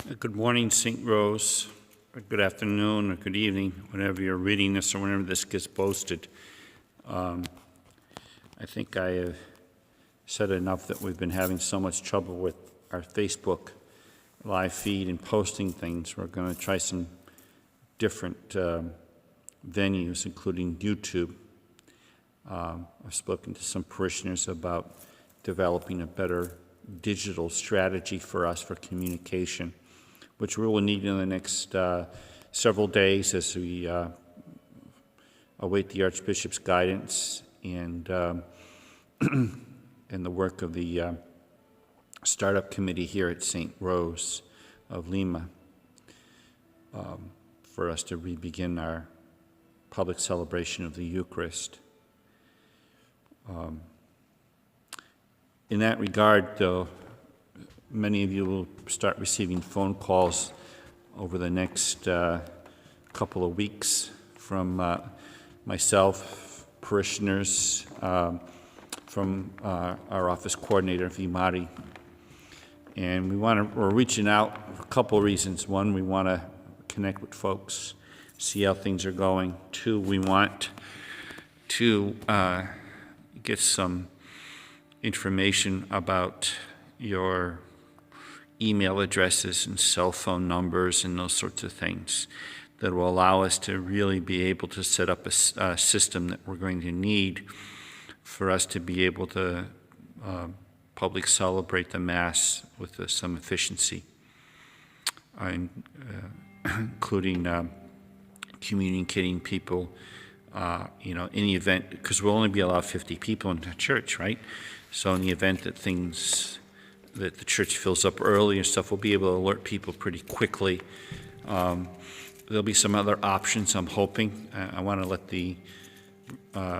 Good morning, St. Rose, or good afternoon, or good evening, whenever you're reading this or whenever this gets posted. I think I have said enough that we've been having so much trouble with our Facebook live feed and posting things. We're going to try some different venues, including YouTube. I've spoken to some parishioners about developing a better digital strategy for us for communication, which we will need in the next several days as we await the Archbishop's guidance and and the work of the startup committee here at St. Rose of Lima for us to re-begin our public celebration of the Eucharist. In that regard, though, many of you will start receiving phone calls over the next couple of weeks from myself, parishioners, from our office coordinator, Vimari. And we're reaching out for a couple of reasons. One, we want to connect with folks, see how things are going. Two, we want to get some information about your email addresses and cell phone numbers and those sorts of things that will allow us to really be able to set up a system that we're going to need for us to be able to public celebrate the Mass with some efficiency, including communicating people, in the event, because we'll only be allowed 50 people in the church, right? So in the event that that the church fills up early and stuff, we'll be able to alert people pretty quickly. There'll be some other options, I'm hoping. I want to let the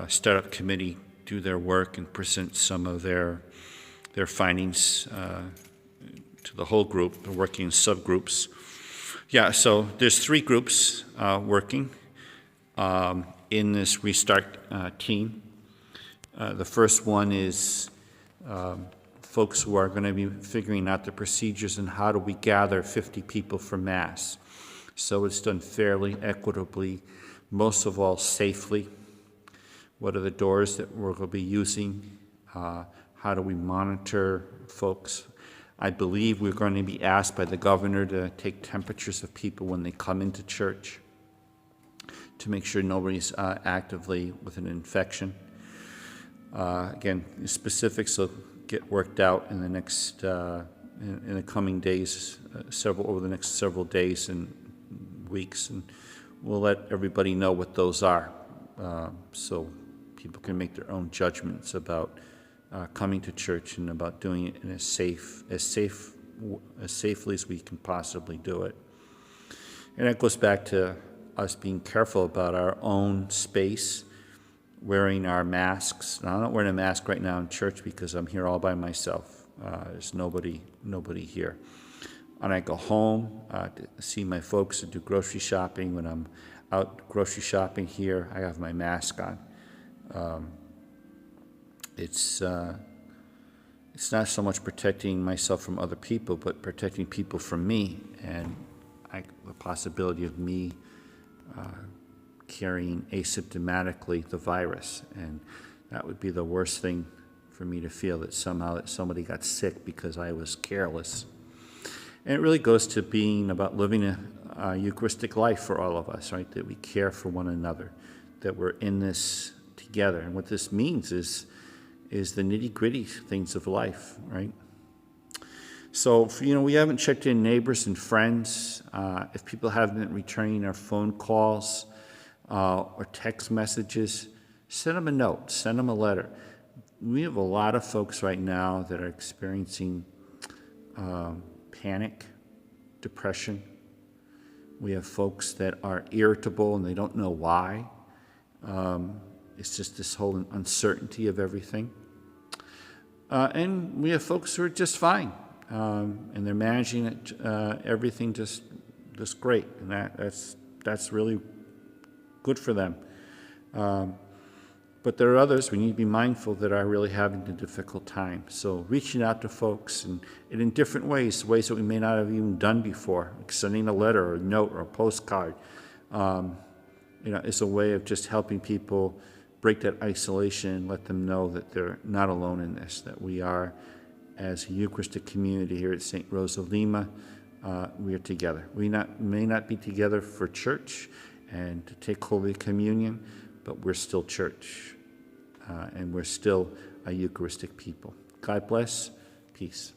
startup committee do their work and present some of their findings to the whole group. They're working in subgroups. Yeah, so there's 3 groups working in this Restart team. The first one is folks who are going to be figuring out the procedures and how do we gather 50 people for Mass. So it's done fairly, equitably, most of all safely. What are the doors that we're going to be using? How do we monitor folks? I believe we're going to be asked by the governor to take temperatures of people when they come into church to make sure nobody's actively with an infection. Again, the specifics will get worked out in the next, in the coming days, over the next several days and weeks, and we'll let everybody know what those are, so people can make their own judgments about coming to church and about doing it in as safely as we can possibly do it. And that goes back to us being careful about our own space, wearing our masks. Now, I'm not wearing a mask right now in church because I'm here all by myself. There's nobody here. When I go home to see my folks and do grocery shopping, when I'm out grocery shopping here, I have my mask on. It's not so much protecting myself from other people, but protecting people from me and the possibility of me carrying asymptomatically the virus. And that would be the worst thing for me to feel, that somehow that somebody got sick because I was careless. And it really goes to being about living a Eucharistic life for all of us, right? That we care for one another, that we're in this together. And what this means is the nitty-gritty things of life, right? So, we haven't checked in neighbors and friends. If people haven't been returning our phone calls or text messages, send them a note, send them a letter. We have a lot of folks right now that are experiencing panic, depression. We have folks that are irritable and they don't know why. It's just this whole uncertainty of everything. And we have folks who are just fine, and they're managing it, everything just great, and that's really good for them. But there are others we need to be mindful that are really having a difficult time. So reaching out to folks and in different ways that we may not have even done before, like sending a letter or a note or a postcard, is a way of just helping people break that isolation and let them know that they're not alone in this, that we are, as a Eucharistic community here at St. Rosa Lima, we are together. We may not be together for church and to take Holy Communion, but we're still church, and we're still a Eucharistic people. God bless. Peace.